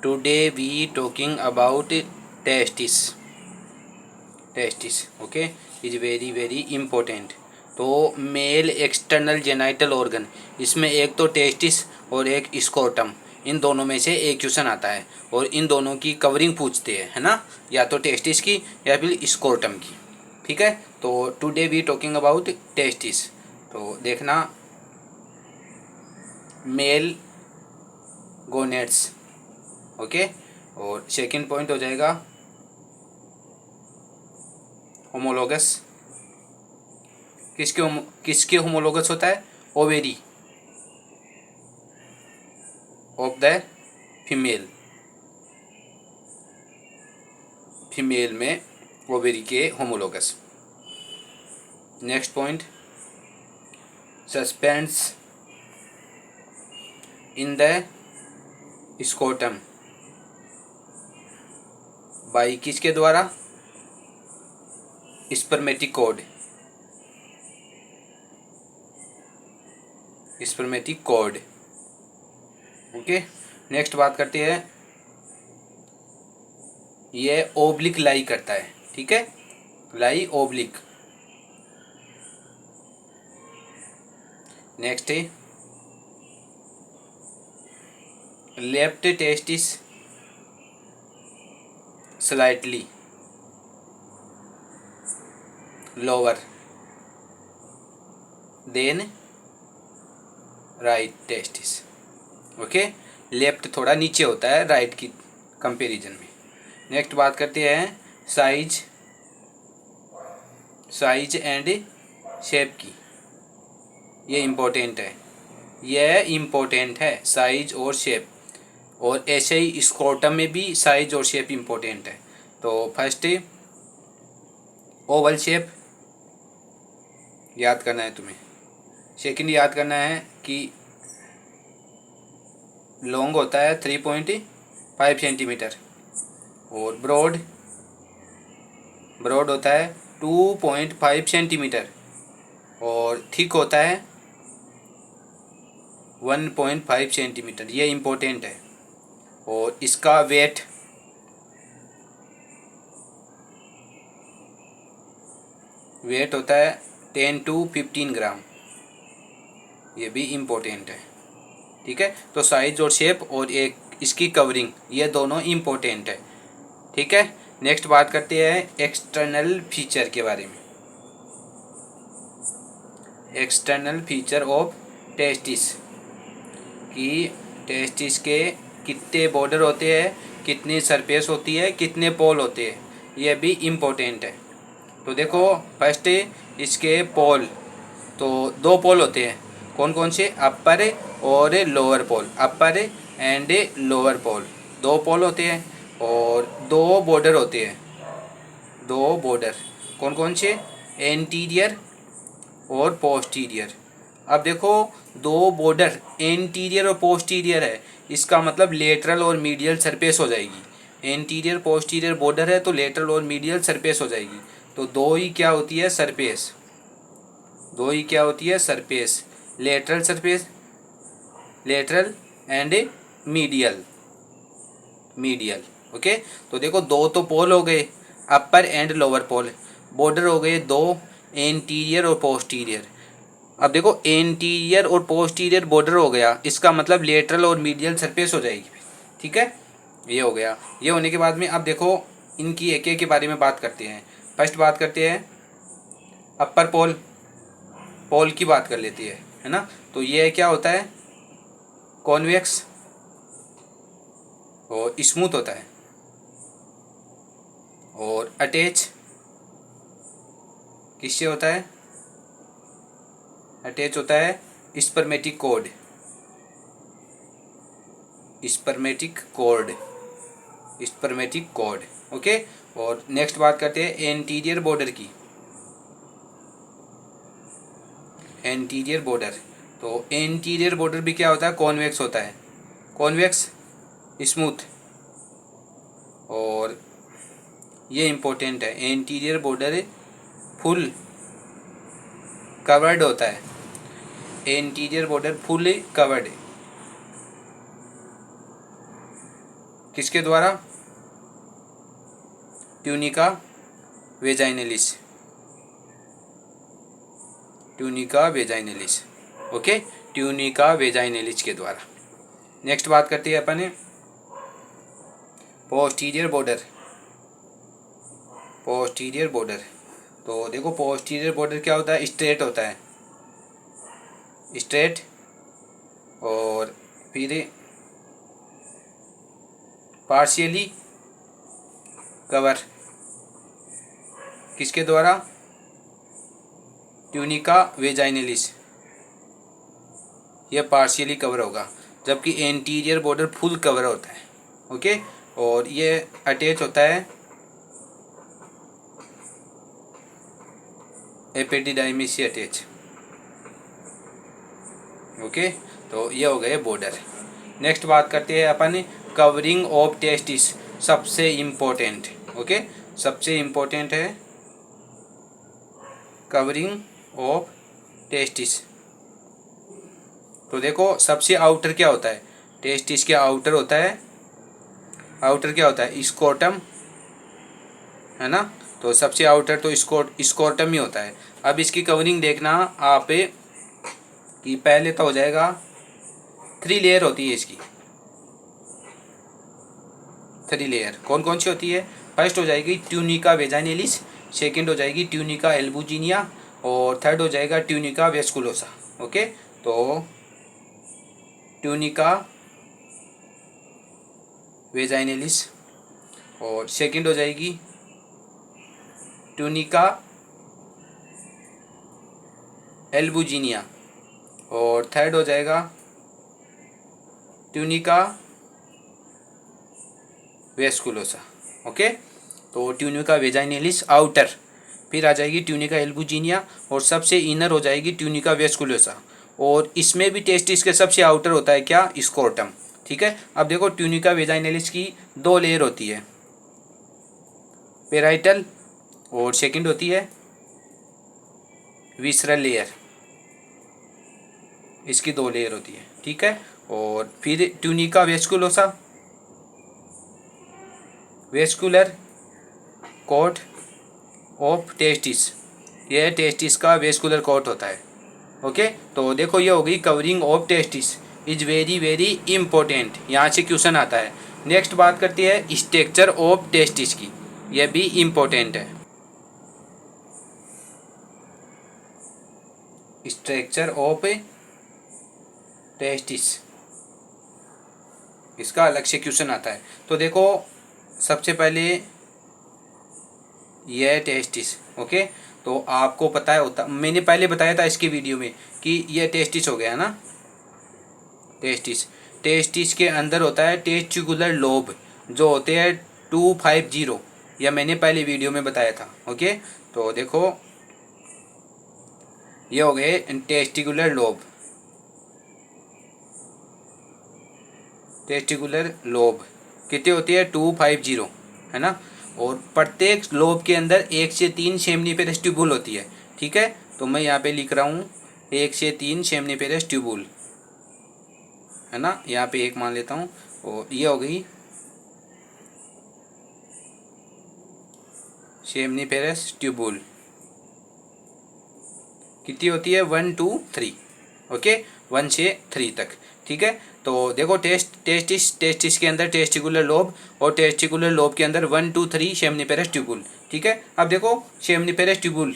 Today we talking about testis. Testis okay is very very important. तो male external genital organ, इसमें एक तो testis और एक स्कोटम, इन दोनों में से एक क्वेश्चन आता है और इन दोनों की कवरिंग पूछते हैं, है ना, या तो टेस्टिस की या फिर स्कोटम की। ठीक है, तो today we talking about testis. तो देखना, मेल गोनेट्स, ओके। और सेकंड पॉइंट हो जाएगा होमोलोगस। किसके होमोलोगस होता है? Ovary of the female. Female में ओवेरी के homologous. Next point, suspended in the scrotum by किसके द्वारा? स्पर्मेटिकोड। स्पर्मेटिकोड, ओके। नेक्स्ट बात करते हैं, ये ओब्लिक लाई करता है, ठीक है, लाई ओब्लिक। नेक्स्ट है left testis slightly lower than right testis, okay. Left थोड़ा नीचे होता है राइट की कंपैरिजन में। नेक्स्ट बात करते हैं साइज एंड शेप की। ये इम्पोर्टेंट है, यह इम्पोर्टेंट है, साइज और शेप। और ऐसे ही स्कोटम में भी साइज और शेप इम्पोर्टेंट है। तो फर्स्ट ओवल शेप याद करना है तुम्हें। सेकंड याद करना है कि लॉन्ग होता है 3.5 सेंटीमीटर और ब्रॉड होता है 2.5 सेंटीमीटर और थिक होता है 1.5 सेंटीमीटर। ये इम्पोर्टेंट है। और इसका वेट होता है 10 to 15 ग्राम। ये भी इम्पोर्टेंट है, ठीक है। तो साइज और शेप और एक इसकी कवरिंग, ये दोनों इम्पोर्टेंट है, ठीक है। नेक्स्ट बात करते हैं एक्सटर्नल फीचर के बारे में। एक्सटर्नल फीचर ऑफ टेस्टिस कि टेस्टिस के कितने बॉर्डर होते हैं, कितनी सरफेस होती है, कितने पोल होते हैं, ये भी इम्पोर्टेंट है। तो देखो, फर्स्ट इसके पोल, तो 2 पोल होते हैं। कौन कौन से? अपर और lower pole. Upper and lower pole 2 pole होते हैं। और 2 बॉर्डर होते हैं। 2 बॉर्डर कौन कौन से? एंटीरियर और पोस्टीरियर। अब देखो, 2 बॉर्डर एंटीरियर और पोस्टीरियर है, इसका मतलब लेटरल और मीडियल सरफेस हो जाएगी। एंटीरियर पोस्टीरियर बॉर्डर है तो लेटरल और मीडियल सरफेस हो जाएगी। तो 2 ही क्या होती है? सरफेस। 2 ही क्या होती है? Surface. Lateral surface, lateral and medial. Okay. तो देखो, 2 तो पोल हो गए, अपर एंड लोअर पोल। बॉर्डर हो गए 2, एंटीरियर और पोस्टीरियर। अब देखो, एंटीरियर और पोस्टीरियर बॉर्डर हो गया, इसका मतलब लेटरल और मीडियल सरफेस हो जाएगी, ठीक है। ये हो गया। ये होने के बाद में अब देखो, इनकी एक एक के बारे में बात करते हैं। फर्स्ट बात करते हैं अपर पोल की बात कर लेती है ना। तो ये क्या होता है? कॉन्वेक्स और स्मूथ होता है। और अटैच किससे होता है? अटैच होता है स्पर्मेटिक कोड। ओके। और नेक्स्ट बात करते हैं एंटीरियर बॉर्डर की। एंटीरियर बॉर्डर, तो एंटीरियर बॉर्डर भी क्या होता है? कॉन्वेक्स होता है। Convex, smooth. और ये इम्पोर्टेंट है, एंटीरियर बॉर्डर फुल कवर्ड होता है। Anterior border full covered. किसके द्वारा? Tunica vaginalis, tunica vaginalis. Okay, tunica vaginalis के द्वारा। नेक्स्ट बात करते हैं अपन पोस्टीरियर बॉर्डर। पोस्टीरियर बॉर्डर, तो देखो पोस्टीरियर बॉर्डर क्या होता है? स्ट्रेट होता है, स्ट्रेट। और फिर पार्शियली कवर, किसके द्वारा? ट्यूनिका वेजाइनलिस, यह पार्शियली कवर होगा, जबकि एंटीरियर बॉर्डर फुल कवर होता है। ओके, और ये अटैच होता है एपिडिडाइमिस से अटैच। ओके, तो ये हो गए बॉर्डर। नेक्स्ट बात करते हैं अपन कवरिंग ऑफ टेस्टिस, सबसे इम्पोर्टेंट। ओके, सबसे इम्पोर्टेंट है कवरिंग ऑफ टेस्टिस। तो देखो सबसे आउटर क्या होता है? टेस्टिस के आउटर होता है, आउटर क्या होता है? स्कोर्टम, है ना। तो सबसे आउटर तो स्कोर्टम ही होता है। अब इसकी कवरिंग देखना आप कि पहले तो हो जाएगा 3 लेयर होती है इसकी, 3 लेयर कौन कौन सी होती है? फर्स्ट हो जाएगी ट्यूनिका वेजाइनलिस, सेकंड हो जाएगी ट्यूनिका एल्बुजिनिया, और थर्ड हो जाएगा ट्यूनिका वेस्कुलोसा। ओके, तो ट्यूनिका वेजाइनलिस, और सेकंड हो जाएगी ट्यूनिका एल्बुजिनिया, और थर्ड हो जाएगा ट्यूनिका वेस्कुलोसा। ओके, तो ट्यूनिका वेजाइनलिस आउटर, फिर आ जाएगी ट्यूनिका एल्बुजिनिया, और सबसे इनर हो जाएगी ट्यूनिका वेस्कुलोसा। और इसमें भी टेस्टिस के सबसे आउटर होता है क्या? स्कोर्टम। ठीक है, अब देखो ट्यूनिका वेजाइनलिस की 2 लेयर होती है, पेराइटल, और सेकंड होती है विसरल लेयर, इसकी 2 लेयर होती है। ठीक है, और फिर tunica vasculosa, vascular coat of testis, यह टेस्टिस का वेस्कुलर कोट होता है। ओके, तो देखो ये हो गई covering of testis, is very very important, यहाँ से क्वेश्चन आता है। नेक्स्ट बात करती है स्ट्रक्चर ऑफ टेस्टिस की, यह भी इम्पोर्टेंट है। स्ट्रक्चर ऑफ टेस्टिस, इसका अलग से क्वेश्चन आता है। तो देखो सबसे पहले यह टेस्टिस। ओके, तो आपको पता है होता, मैंने पहले बताया था इसके वीडियो में कि यह टेस्टिस हो गया ना, टेस्टिस। टेस्टिस के अंदर होता है टेस्टिकुलर लोब, जो होते हैं 250, यह मैंने पहले वीडियो में बताया था। ओके, तो देखो ये हो गए टेस्टिकुलर लोब, टेस्टिकुलर लोब कितनी होती है? 250, है ना। और प्रत्येक लोब के अंदर 1 से 3 सेमनीफेरस ट्यूबुल होती है। ठीक है, तो मैं यहाँ पे लिख रहा हूँ 1 से 3 सेमनीफेरस ट्यूबुल, है ना, यहाँ पे 1 मान लेता हूँ। और ये हो गई सेमनीफेरस ट्यूबुल, कितनी होती है? 1 2 3। ओके, 1 से 3 तक। ठीक है, तो देखो टेस्टिस के अंदर टेस्टिकुलर लोब, और टेस्टिकुलर लोब के अंदर 1 2 3 सेमनीफेरस ट्यूबुल। ठीक है, अब देखो सेमनीफेरस ट्यूबुल,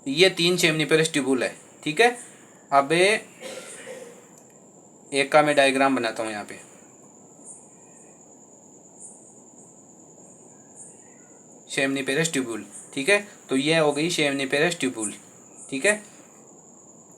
ये 3 सेमनीफेरस ट्यूबुल है। ठीक है, अब एक का मैं डायग्राम बनाता हूँ यहाँ पे। सेमनीफेरस ट्यूबुल, ठीक है, तो ये हो गई सेमनीफेरस ट्यूबुल। ठीक है,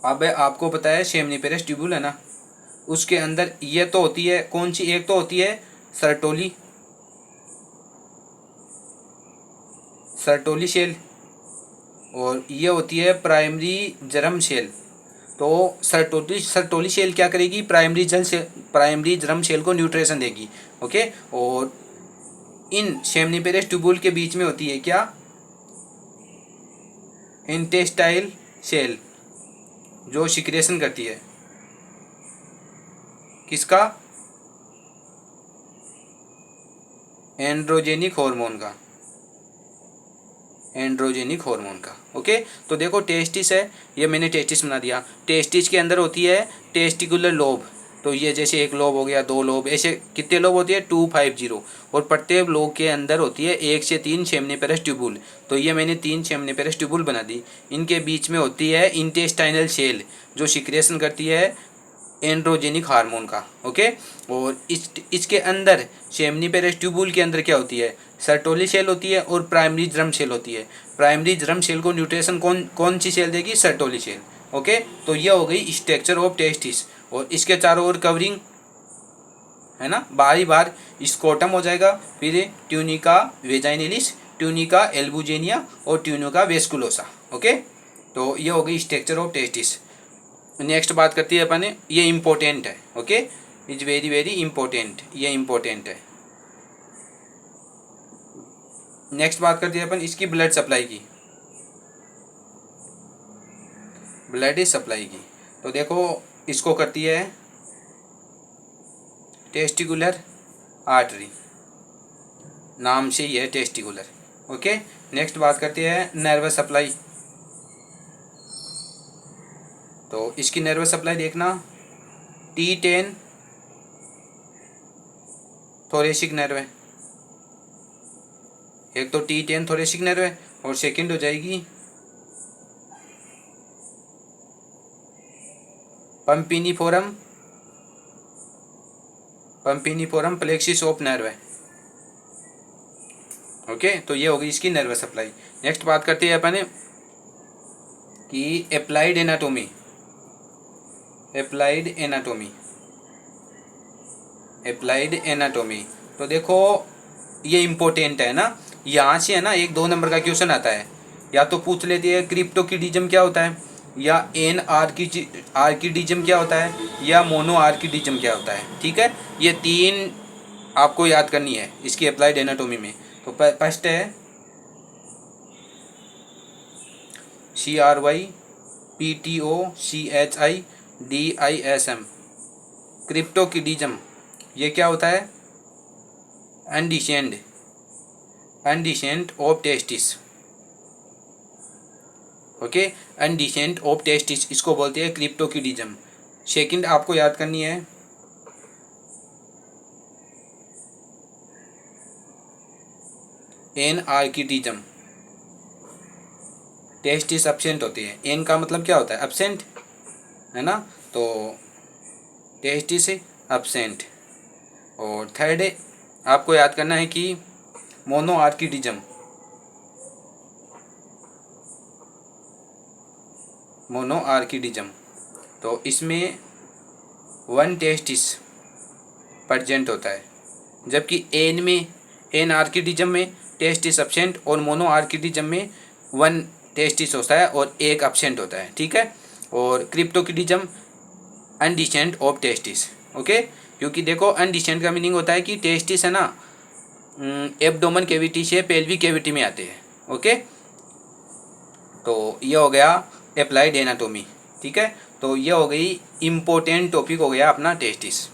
अब आपको पता है सेमनीफेरस ट्यूबुल है ना, उसके अंदर ये तो होती है कौन सी? एक तो होती है सर्टोली, सर्टोली सेल, और ये होती है प्राइमरी जर्म सेल। तो सर्टोली सेल क्या करेगी? प्राइमरी जर्म सेल को न्यूट्रिशन देगी। ओके, और इन सेमनीफेरस ट्यूबुल के बीच में होती है क्या? इंटेस्टाइल सेल, जो सिक्रेशन करती है, किसका? एंड्रोजेनिक हार्मोन का। ओके, तो देखो टेस्टिस है, ये मैंने टेस्टिस बना दिया। टेस्टिस के अंदर होती है टेस्टिकुलर लोब। तो ये जैसे एक लोब हो गया, 2 लोब, ऐसे कितने लोब होती है 250। और प्रत्येक लोब के अंदर होती है 1 से 3 सेमनीफेरस ट्यूबुल। तो ये मैंने 3 सेमनीफेरस ट्यूबुल बना दी। इनके बीच में होती है इंटेस्टाइनल सेल जो सिक्रेशन करती है एंड्रोजेनिक हार्मोन का। ओके, और इसके अंदर सेमनीफेरस ट्यूबुल के अंदर क्या होती है, सर्टोली सेल होती है और प्राइमरी जर्म सेल होती है। प्राइमरी जर्म सेल को न्यूट्रिशन कौन सी सेल देगी, सर्टोली सेल। ओके, तो यह हो गई स्ट्रक्चर ऑफ टेस्टिस। और इसके चारों ओर कवरिंग है ना, बार स्कोटम हो जाएगा, फिर ट्यूनिका वेजाइनलिस, ट्यूनिका एल्बुजेनिया और ट्यूनिका वेस्कुलोसा। ओके, तो ये हो गई स्ट्रक्चर ऑफ टेस्टिस। नेक्स्ट बात करती है अपन, ये इम्पोर्टेंट है। Okay, is very very important, ये इम्पोर्टेंट है। नेक्स्ट बात करती है अपन इसकी ब्लड सप्लाई की, ब्लड सप्लाई की। तो देखो इसको करती है टेस्टिकुलर आर्टरी, नाम से ही है टेस्टिकुलर। ओके, नेक्स्ट बात करती है नर्वस सप्लाई। तो इसकी नर्वस सप्लाई देखना, T10 थोरेसिक नर्व है, एक तो T10 थोरेसिक नर्व है और सेकंड हो जाएगी पंपिनीफोरम प्लेक्सिस ऑफ नर्व है। ओके, तो ये होगी इसकी नर्वस सप्लाई। नेक्स्ट बात करते हैं अपन कि अप्लाइड एनाटोमी। तो देखो ये इम्पोर्टेंट है ना, यहाँ से है ना 1-2 नंबर का क्वेश्चन आता है। या तो पूछ लेती है क्रिप्टोकिडिज्म क्या होता है, या एन आर्किडिज्म क्या होता है, या मोनो आर्किडिज्म क्या होता है। ठीक है, ये 3 आपको याद करनी है इसकी अप्लाइड एनाटोमी में। तो फर्स्ट है CRYPTOCHIDISM, क्रिप्टोकिडिज्म। ये क्या होता है, undescended of testis. Okay, undescended of testis इसको बोलते हैं क्रिप्टोकिडिज्म। सेकंड आपको याद करनी है एन आर्किडिज्म, टेस्टिस एब्सेंट होती है। एन का मतलब क्या होता है, एब्सेंट है ना, तो टेस्टिस एब्सेंट। और थर्ड आपको याद करना है कि मोनो आर्किडिज्म। तो इसमें 1 टेस्टिस प्रेजेंट होता है, जबकि एन आर्किडिज्म में टेस्टिस एब्सेंट और मोनो आर्किडिज्म में 1 टेस्टिस होता है और 1 एब्सेंट होता है। ठीक है, और क्रिप्टोकिडिज्म अनडिसेंट ऑफ टेस्टिस। ओके, क्योंकि देखो अनडिसेंट का मीनिंग होता है कि टेस्टिस है ना एब्डोमेन कैविटी से पेल्विक कैविटी में आते हैं। ओके, तो ये हो गया अप्लाइड एनाटोमी। ठीक है, तो ये हो गई इम्पोर्टेंट टॉपिक हो गया अपना टेस्टिस।